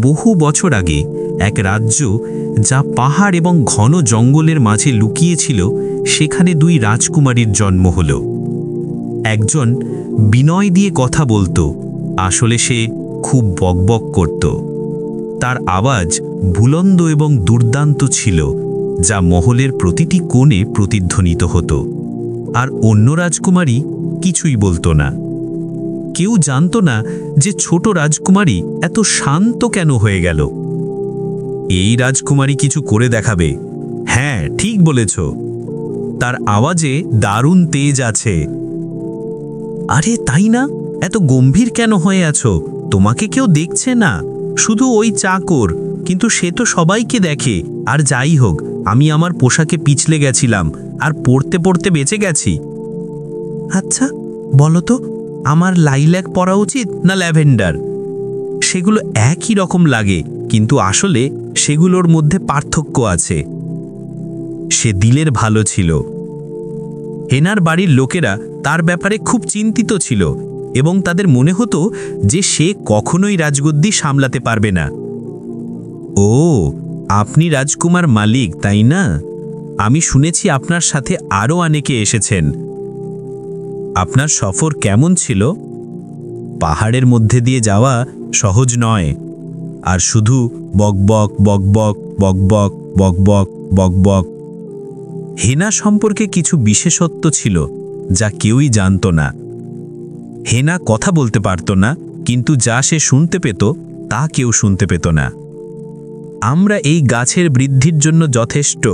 বহু বছর আগে এক রাজ্য যা পাহাড় এবং ঘন জঙ্গলের মাঝে লুকিয়েছিল, সেখানে দুই রাজকুমারীর জন্ম হল। একজন বিনয় দিয়ে কথা বলতো, আসলে সে খুব বকবক করত। তার আওয়াজ বুলন্দ এবং দুর্দান্ত ছিল, যা মহলের প্রতিটি কোণে প্রতিধ্বনিত হতো। আর অন্য রাজকুমারী কিছুই বলতো না। কেউ জানত না যে ছোট রাজকুমারী এত শান্ত কেন হয়ে গেল। এই রাজকুমারী কিছু করে দেখাবে। হ্যাঁ, ঠিক বলেছ। তার আওয়াজে দারুণ তেজ আছে। আরে তাই না? এত গম্ভীর কেন হয়ে আছো? তোমাকে কেউ দেখছে না, শুধু ওই চাকর, কিন্তু সে তো সবাইকে দেখে। আর যাই হোক, আমি আমার পোশাকে পিছলে গেছিলাম আর পড়তে পড়তে বেঁচে গেছি। আচ্ছা বলো তো, আমার লাইল্যাক পরা উচিত না ল্যাভেন্ডার? সেগুলো একই রকম লাগে, কিন্তু আসলে সেগুলোর মধ্যে পার্থক্য আছে। সে দিলের ভালো ছিল। হেনার বাড়ির লোকেরা তার ব্যাপারে খুব চিন্তিত ছিল এবং তাদের মনে হতো যে সে কখনোই রাজগদ্দি সামলাতে পারবে না। ও, আপনি রাজকুমার মালিক, তাই না? আমি শুনেছি আপনার সাথে আরও অনেকে এসেছেন। আপনার সফর কেমন ছিল? পাহাড়ের মধ্যে দিয়ে যাওয়া সহজ নয়, আর শুধু বকবক বকবক বকবক বকবক বকবক। হেনা সম্পর্কে কিছু বিশেষত্ব ছিল যা কেউই জানত না। হেনা কথা বলতে পারত না, কিন্তু যা সে শুনতে পেত তা কেউ শুনতে পেত না। আমরা এই গাছের বৃদ্ধির জন্য যথেষ্ট।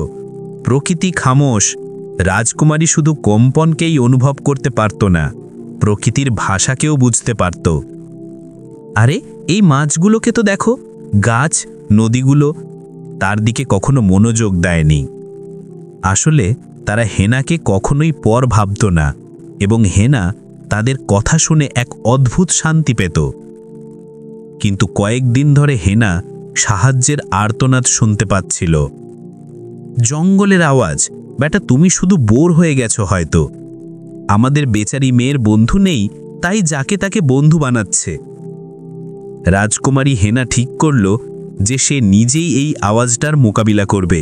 প্রকৃতি খামোশ। রাজকুমারী শুধু কম্পনকেই অনুভব করতে পারত না, প্রকৃতির ভাষাকেও বুঝতে পারত। আরে এই মাছগুলোকে তো দেখো, গাছ, নদীগুলো তার দিকে কখনো মনোযোগ দেয়নি। আসলে তারা হেনাকে কখনোই পর ভাবত না, এবং হেনা তাদের কথা শুনে এক অদ্ভুত শান্তি পেত। কিন্তু কয়েকদিন ধরে হেনা সাহায্যের আর্তনাদ শুনতে পাচ্ছিল। জঙ্গলের আওয়াজ। বেটা, তুমি শুধু বোর হয়ে গেছো হয়তো। আমাদের বেচারি মেয়ের বন্ধু নেই, তাই যাকে তাকে বন্ধু বানাচ্ছে। রাজকুমারী হেনা ঠিক করল যে সে নিজেই এই আওয়াজটার মোকাবিলা করবে।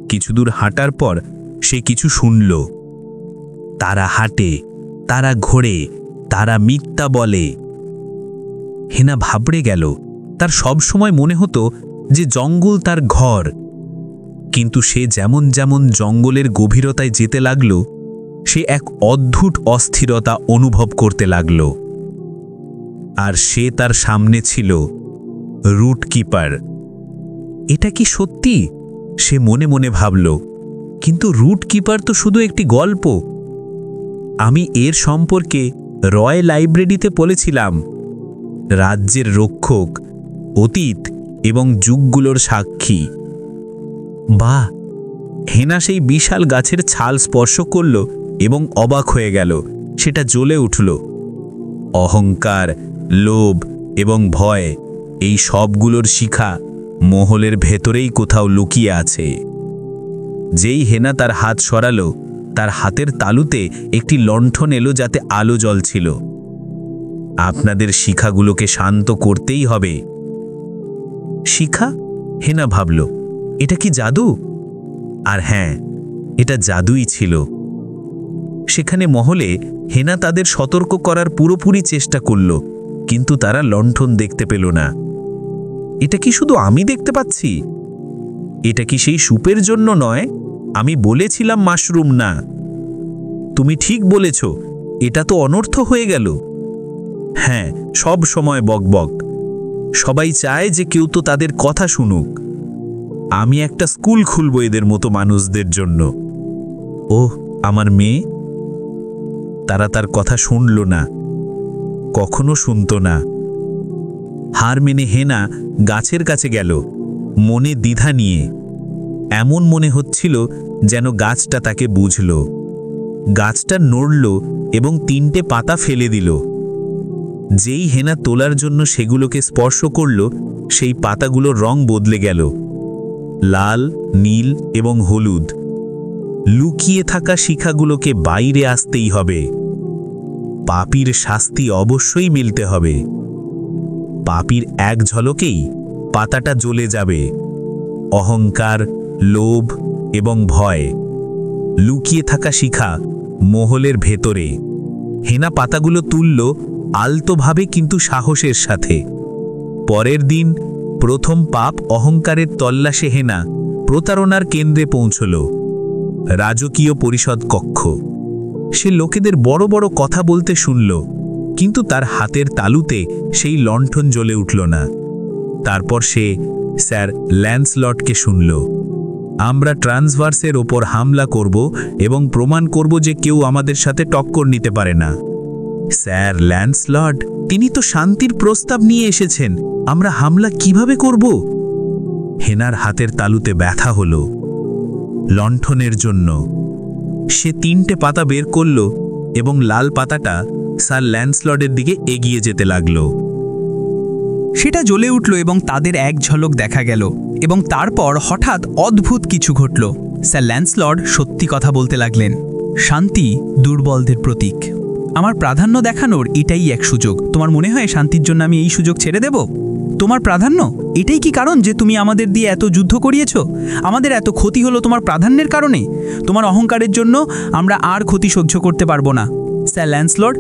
কিছুদূর হাঁটার পর সে কিছু শুনল। তারা হাঁটে, তারা ঘোরে, তারা মিথ্যা বলে। হেনা ভাবড়ে গেল। তার সব সময় মনে হতো যে জঙ্গল তার ঘর, কিন্তু সে যেমন যেমন জঙ্গলের গভীরতায় যেতে লাগল, সে এক অদ্ভুত অস্থিরতা অনুভব করতে লাগল। আর সে তার সামনে ছিল রুট কিপার। এটা কি সত্যি? সে মনে মনে ভাবল। কিন্তু রুট কিপার তো শুধু একটি গল্প। আমি এর সম্পর্কে রয় লাইব্রেরিতে পড়েছিলাম। রাজ্যের রক্ষক, অতীত এবং যুগগুলোর সাক্ষী। বাহ! হেনা সেই বিশাল গাছের ছাল স্পর্শ করল এবং অবাক হয়ে গেল। সেটা জ্বলে উঠল। অহংকার, লোভ এবং ভয়, এই সবগুলোর শিখা মহলের ভেতরেই কোথাও লুকিয়ে আছে। যেই হেনা তার হাত সরালো, তার হাতের তালুতে একটি লণ্ঠন এলো যাতে আলো জ্বলছিল। আপনাদের শিখাগুলোকে শান্ত করতেই হবে। শিখা? হেনা ভাবল, এটা কি জাদু? আর হ্যাঁ, এটা জাদুই ছিল। সেখানে মহলে হেনা তাদের সতর্ক করার পুরোপুরি চেষ্টা করল, কিন্তু তারা লণ্ঠন দেখতে পেল না। এটা কি শুধু আমি দেখতে পাচ্ছি? এটা কি সেই স্যুপের জন্য নয়? আমি বলেছিলাম মাশরুম না। তুমি ঠিক বলেছ, এটা তো অনর্থ হয়ে গেল। হ্যাঁ, সব সময় বকবক। সবাই চায় যে কেউ তো তাদের কথা শুনুক। আমি একটা স্কুল খুলব এদের মতো মানুষদের জন্য। ওহ, আমার মেয়ে। তারা তার কথা শুনল না, কখনো শুনত না। হার মেনে হেনা গাছের কাছে গেল, মনে দ্বিধা নিয়ে। এমন মনে হচ্ছিল যেন গাছটা তাকে বুঝল। গাছটা নড়ল এবং 3টে পাতা ফেলে দিল। যেই হেনা তোলার জন্য সেগুলোকে স্পর্শ করল, সেই পাতাগুলোর রং বদলে গেল, লাল, নীল এবং হলুদ। লুকিয়ে থাকা শিখাগুলোকে বাইরে আসতেই হবে। পাপীর শাস্তি অবশ্যই মিলতে হবে। পাপীর এক ঝলকেই পাতাটা জ্বলে যাবে। অহংকার, লোভ এবং ভয় লুকিয়ে থাকা শিখা মহলের ভেতরে। হেনা পাতাগুলো তুলল আলতোভাবে কিন্তু সাহসের সাথে। পরের দিন প্রথম পাপ অহংকারের তল্লাশে হেনা প্রতারণার কেন্দ্রে পৌঁছল, রাজকীয় পরিষদ কক্ষ। সে লোকেদের বড় বড় কথা বলতে শুনল, কিন্তু তার হাতের তালুতে সেই লণ্ঠন জ্বলে উঠল না। তারপর সে স্যার ল্যান্সলটকে শুনল, আমরা ট্রান্সভার্সের ওপর হামলা করব এবং প্রমাণ করব যে কেউ আমাদের সাথে টক্কর নিতে পারে না। স্যার ল্যান্সলট, তিনি তো শান্তির প্রস্তাব নিয়ে এসেছেন, আমরা হামলা কিভাবে করব? হেনার হাতের তালুতে ব্যথা হলো। লণ্ঠনের জন্য সে 3টে পাতা বের করল এবং লাল পাতাটা স্যার ল্যান্সলটের দিকে এগিয়ে যেতে লাগল। সেটা জ্বলে উঠল এবং তাদের এক ঝলক দেখা গেল, এবং তারপর হঠাৎ অদ্ভুত কিছু ঘটল। স্যার ল্যান্সলট সত্যি কথা বলতে লাগলেন, শান্তি দুর্বলদের প্রতীক। আমার প্রাধান্য দেখানোর এটাই এক সুযোগ। তোমার মনে হয় শান্তির জন্য আমি এই সুযোগ ছেড়ে দেব? তোমার প্রাধান্য এটাই কি কারণ যে তুমি আমাদের দিয়ে এত যুদ্ধ করিয়েছ? আমাদের এত ক্ষতি হলো তোমার প্রাধান্যের কারণে? তোমার অহংকারের জন্য আমরা আর ক্ষতি সহ্য করতে পারবো না। স্যার ল্যান্সলট,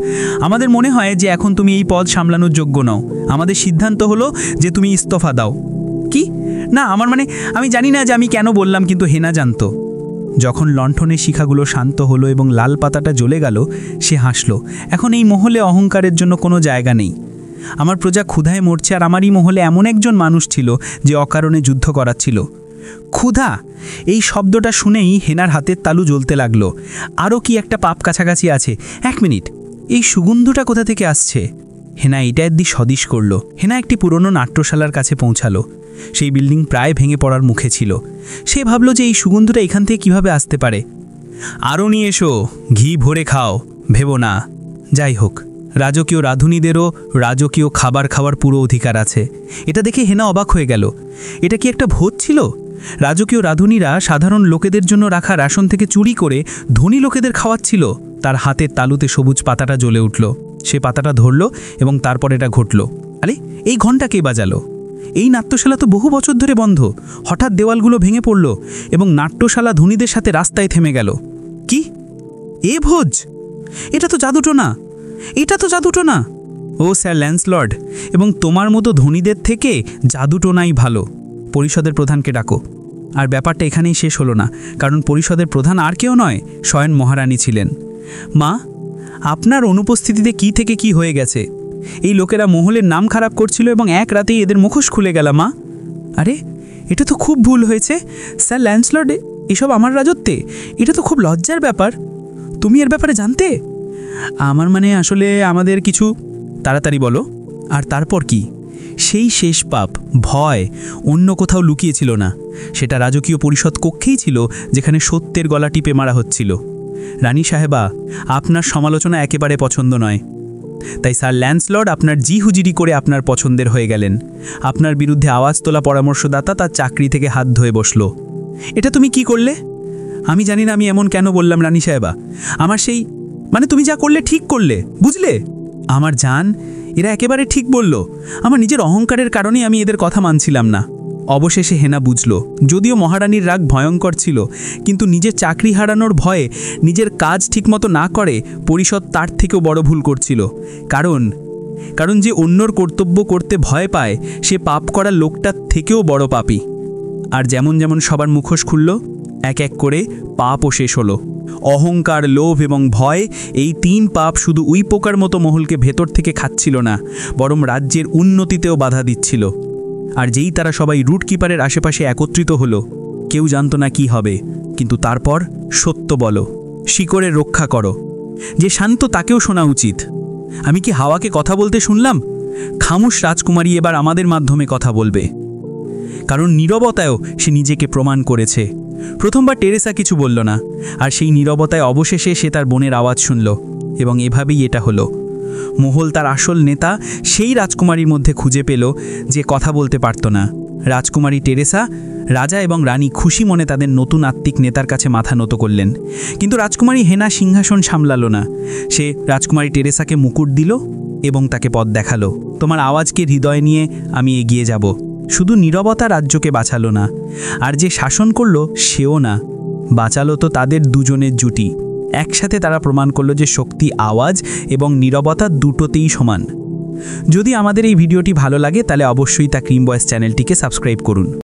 আমাদের মনে হয় যে এখন তুমি এই পদ সামলানোর যোগ্য নও। আমাদের সিদ্ধান্ত হলো যে তুমি ইস্তফা দাও। কি না, আমার মানে আমি জানি না যে আমি কেন বললাম, কিন্তু হেনা জানত। যখন লণ্ঠনের শিখাগুলো শান্ত হলো এবং লাল পাতাটা জ্বলে গেল, সে হাসল। এখন এই মহলে অহংকারের জন্য কোনো জায়গা নেই। আমার প্রজা ক্ষুধায় মরছে, আর আমারই মহলে এমন একজন মানুষ ছিল যে অকারণে যুদ্ধ করাচ্ছিল। ক্ষুধা, এই শব্দটা শুনেই হেনার হাতের তালু জ্বলতে লাগলো। আরও কি একটা পাপ কাছাকাছি আছে। 1 মিনিট, এই সুগন্ধটা কোথা থেকে আসছে? হেনা এটা সদিশ করল। হেনা একটি পুরনো নাট্যশালার কাছে পৌঁছালো। সেই বিল্ডিং প্রায় ভেঙে পড়ার মুখে ছিল। সে ভাবল যে এই সুগন্ধটা এখান থেকে কিভাবে আসতে পারে। আরও নিয়ে এসো, ঘি ভরে খাও, ভেবো না। যাই হোক, রাজকীয় রাঁধুনিদেরও রাজকীয় খাবার খাওয়ার পুরো অধিকার আছে। এটা দেখে হেনা অবাক হয়ে গেল। এটা কি একটা ভোজ ছিল? রাজকীয় রাঁধুনিরা সাধারণ লোকেদের জন্য রাখা রেশন থেকে চুরি করে ধনী লোকেদের খাওয়াচ্ছিল। তার হাতের তালুতে সবুজ পাতাটা জ্বলে উঠল। সে পাতাটা ধরল এবং তারপর এটা ঘটল। আরে, এই ঘণ্টা কে বাজালো? এই নাট্যশালা তো বহু বছর ধরে বন্ধ। হঠাৎ দেওয়ালগুলো ভেঙে পড়ল এবং নাট্যশালা ধনীদের সাথে রাস্তায় থেমে গেল। কি এ ভোজ? এটা তো জাদুটোনা, এটা তো জাদুটোনা। ও স্যার ল্যান্সলট, এবং তোমার মতো ধনীদের থেকে জাদুটোনাই ভালো। পরিষদের প্রধানকে ডাকো। আর ব্যাপারটা এখানেই শেষ হলো না, কারণ পরিষদের প্রধান আর কেউ নয়, স্বয়ং মহারানী ছিলেন। মা, আপনার অনুপস্থিতিতে কি থেকে কি হয়ে গেছে? এই লোকেরা মহলের নাম খারাপ করছিল এবং এক রাতেই এদের মুখোশ খুলে গেল। মা, আরে এটা তো খুব ভুল হয়েছে স্যার ল্যান্সলট, এসব আমার রাজত্বে। এটা তো খুব লজ্জার ব্যাপার। তুমি এর ব্যাপারে জানতে? আমার মানে আসলে আমাদের কিছু। তাড়াতাড়ি বলো। আর তারপর কি? সেই শেষ পাপ, ভয়, অন্য কোথাও লুকিয়েছিল না। সেটা রাজকীয় পরিষদ কক্ষেই ছিল, যেখানে সত্যের গলা টিপে মারা হচ্ছিল। রানী সাহেবা, আপনার সমালোচনা একেবারে পছন্দ নয়। তাই স্যার ল্যান্সলট আপনার জি হুজিরি করে আপনার পছন্দের হয়ে গেলেন। আপনার বিরুদ্ধে আওয়াজ তোলা পরামর্শদাতা তার চাকরি থেকে হাত ধুয়ে বসল। এটা তুমি কি করলে? আমি জানি না আমি এমন কেন বললাম রানী সাহেবা। আমার সেই মানে তুমি যা করলে ঠিক করলে, বুঝলে? আমার জান, এরা একেবারে ঠিক বলল। আমার নিজের অহংকারের কারণেই আমি এদের কথা মানছিলাম না। অবশেষে হেনা বুঝল, যদিও মহারানীর রাগ ভয়ঙ্কর ছিল, কিন্তু নিজের চাকরি হারানোর ভয়ে নিজের কাজ ঠিকমতো না করে পরিষদ তার থেকেও বড় ভুল করছিল। কারণ যে অন্যর কর্তব্য করতে ভয় পায়, সে পাপ করা লোকটার থেকেও বড় পাপী। আর যেমন যেমন সবার মুখোশ খুলল, এক এক করে পাপও শেষ হলো। অহংকার, লোভ এবং ভয়, এই 3 পাপ শুধু উই পোকার মতো মহলকে ভেতর থেকে খাচ্ছিল না, বরং রাজ্যের উন্নতিতেও বাধা দিচ্ছিল। আর যেই তারা সবাই রুট কিপারের আশেপাশে একত্রিত হলো, কেউ জানত না কি হবে, কিন্তু তারপর সত্য বলো, শিকড়ের রক্ষা করো। যে শান্ত তাকেও শোনা উচিত। আমি কি হাওয়াকে কথা বলতে শুনলাম? খামোশ রাজকুমারী এবার আমাদের মাধ্যমে কথা বলবে, কারণ নীরবতায়ও সে নিজেকে প্রমাণ করেছে। প্রথমবার টেরেসা কিছু বলল না, আর সেই নীরবতায় অবশেষে সে তার বোনের আওয়াজ শুনল, এবং এভাবেই এটা হলো। মহল তার আসল নেতা সেই রাজকুমারীর মধ্যে খুঁজে পেল যে কথা বলতে পারত না। রাজকুমারী টেরেসা, রাজা এবং রানী খুশি মনে তাদের নতুন আত্মিক নেতার কাছে মাথা নত করলেন। কিন্তু রাজকুমারী হেনা সিংহাসন সামলালো না। সে রাজকুমারী টেরেসাকে মুকুট দিল এবং তাকে পথ দেখালো। তোমার আওয়াজকে হৃদয় নিয়ে আমি এগিয়ে যাব। শুধু নীরবতা রাজ্যকে বাঁচালো না, আর যে শাসন করলো সেও না, বাঁচালো তো তাদের দুজনের জুটি। একসাথে তারা প্রমাণ করলো যে শক্তি আওয়াজ এবং নীরবতা দুটোতেই সমান। যদি আমাদের এই ভিডিওটি ভালো লাগে তাহলে অবশ্যই তা ক্রিম বয়েস চ্যানেলটিকে সাবস্ক্রাইব করুন।